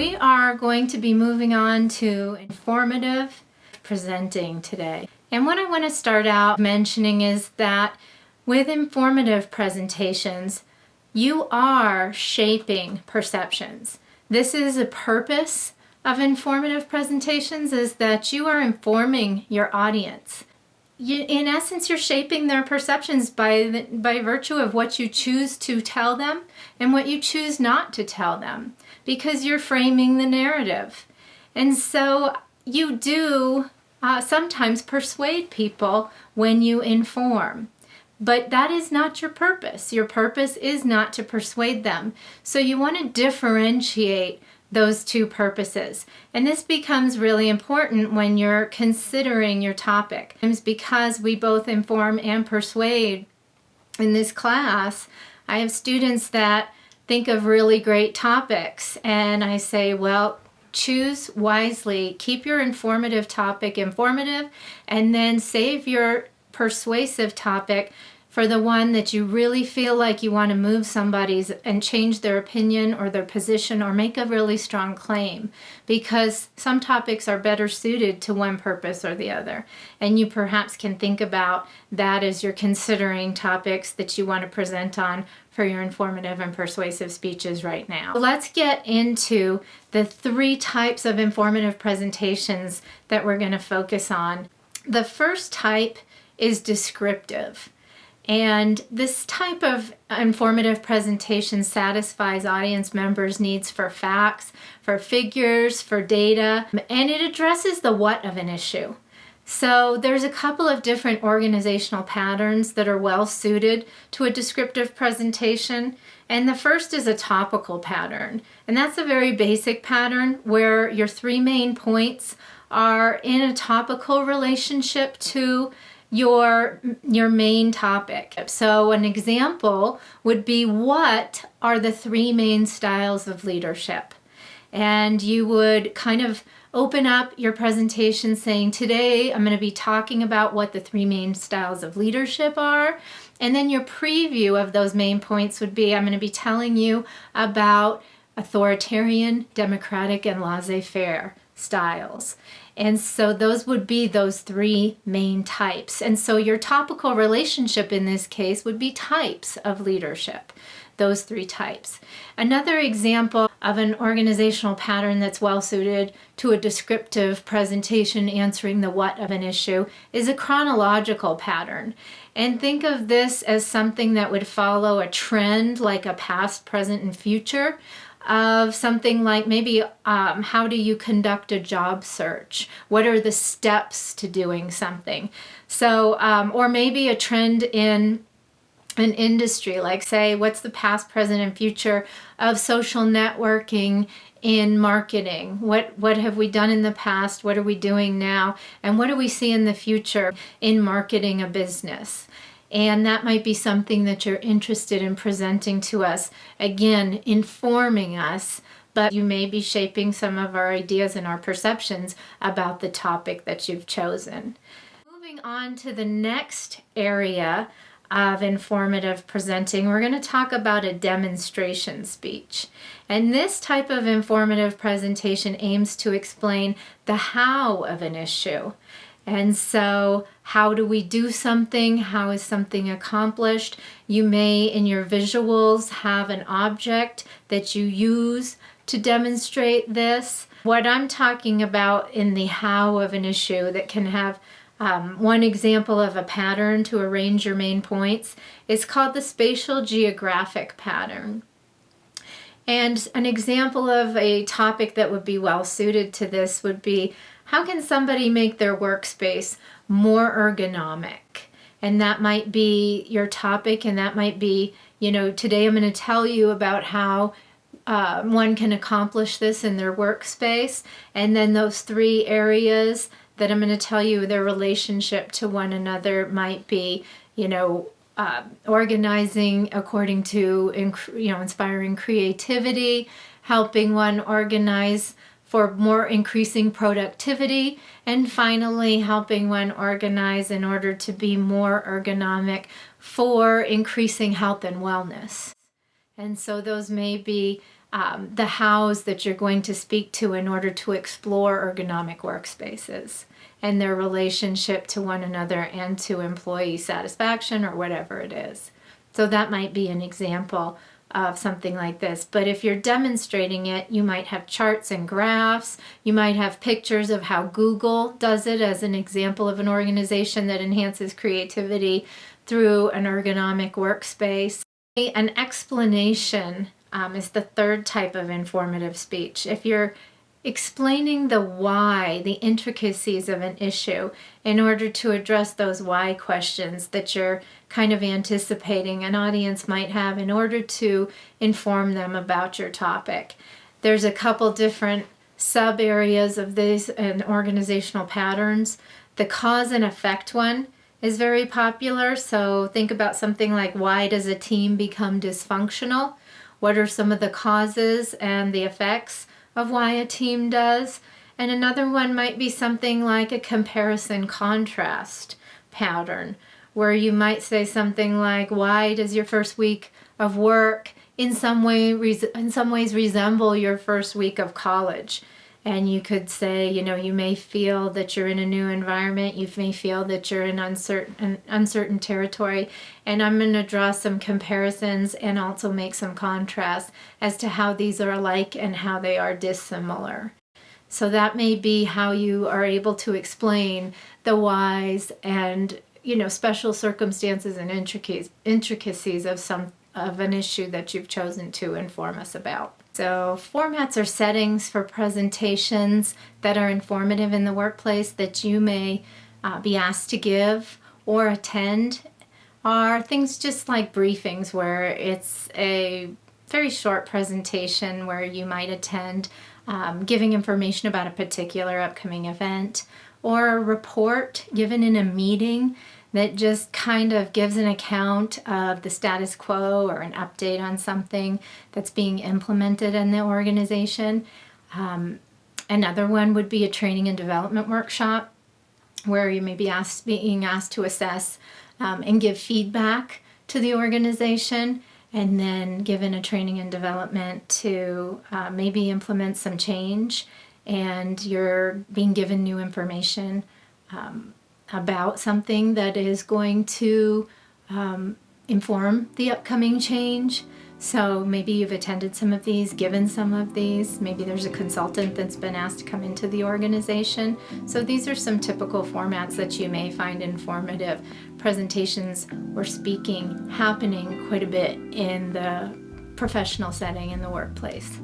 We are going to be moving on to informative presenting today. And what I want to start out mentioning is that with informative presentations, you are shaping perceptions. This is a purpose of informative presentations, is that you are informing your audience. In essence, you're shaping their perceptions by virtue of what you choose to tell them and what you choose not to tell them, because you're framing the narrative. And so you do sometimes persuade people when you inform. But that is not your purpose. Your purpose is not to persuade them. So you want to differentiate those two purposes. And this becomes really important when you're considering your topic. It's because we both inform and persuade in this class. I have students that think of really great topics, and I say, well, choose wisely. Keep your informative topic informative, and then save your persuasive topic for the one that you really feel like you want to move somebody's and change their opinion or their position or make a really strong claim, because some topics are better suited to one purpose or the other. And you perhaps can think about that as you're considering topics that you want to present on for your informative and persuasive speeches right now. Let's get into the 3 types of informative presentations that we're going to focus on. The first type is descriptive. And this type of informative presentation satisfies audience members' needs for facts, for figures, for data, and it addresses the what of an issue. So there's a couple of different organizational patterns that are well suited to a descriptive presentation. And the first is a topical pattern. And that's a very basic pattern where your 3 main points are in a topical relationship to your main topic. So an example would be, what are the 3 main styles of leadership? And you would kind of open up your presentation saying, today I'm going to be talking about what the 3 main styles of leadership are. And then your preview of those main points would be, I'm going to be telling you about authoritarian, democratic, and laissez-faire styles. And so those would be those 3 main types. And so your topical relationship in this case would be types of leadership, those 3 types. Another example of an organizational pattern that's well suited to a descriptive presentation answering the what of an issue is a chronological pattern. And think of this as something that would follow a trend, like a past, present, and future, of something like maybe how do you conduct a job search? What are the steps to doing something? So, or maybe a trend in an industry, like say, what's the past, present, and future of social networking in marketing? What have we done in the past? What are we doing now? And what do we see in the future in marketing a business? And that might be something that you're interested in presenting to us. Again, informing us, but you may be shaping some of our ideas and our perceptions about the topic that you've chosen. Moving on to the next area of informative presenting, we're going to talk about a demonstration speech. And this type of informative presentation aims to explain the how of an issue. And so, how do we do something? How is something accomplished? You may, in your visuals, have an object that you use to demonstrate this. What I'm talking about in the how of an issue that can have one example of a pattern to arrange your main points is called the spatial geographic pattern. And an example of a topic that would be well suited to this would be, how can somebody make their workspace more ergonomic? And that might be your topic, and that might be, today I'm going to tell you about how one can accomplish this in their workspace. And then those 3 areas that I'm going to tell you their relationship to one another might be, organizing according to, inspiring creativity, helping one organize for more increasing productivity, and finally helping one organize in order to be more ergonomic for increasing health and wellness. And so those may be the hows that you're going to speak to in order to explore ergonomic workspaces and their relationship to one another and to employee satisfaction or whatever it is. So that might be an example of something like this. But if you're demonstrating it, you might have charts and graphs. You might have pictures of how Google does it as an example of an organization that enhances creativity through an ergonomic workspace. An explanation is the third type of informative speech. If you're explaining the why, the intricacies of an issue in order to address those why questions that you're kind of anticipating an audience might have in order to inform them about your topic. There's a couple different sub areas of these and organizational patterns. The cause and effect one is very popular. So think about something like, why does a team become dysfunctional? What are some of the causes and the effects of why a team does? And another one might be something like a comparison contrast pattern, where you might say something like, why does your first week of work in some ways resemble your first week of college? And you could say, you may feel that you're in a new environment. You may feel that you're in uncertain territory. And I'm going to draw some comparisons and also make some contrasts as to how these are alike and how they are dissimilar. So that may be how you are able to explain the whys and, special circumstances and intricacies of an issue that you've chosen to inform us about. So formats or settings for presentations that are informative in the workplace that you may be asked to give or attend are things just like briefings, where it's a very short presentation where you might attend giving information about a particular upcoming event, or a report given in a meeting that just kind of gives an account of the status quo or an update on something that's being implemented in the organization. Another one would be a training and development workshop, where you may be being asked to assess and give feedback to the organization, and then given a training and development to maybe implement some change, and you're being given new information about something that is going to inform the upcoming change. So maybe you've attended some of these, given some of these. Maybe there's a consultant that's been asked to come into the organization. So these are some typical formats that you may find informative. Presentations or speaking happening quite a bit in the professional setting in the workplace.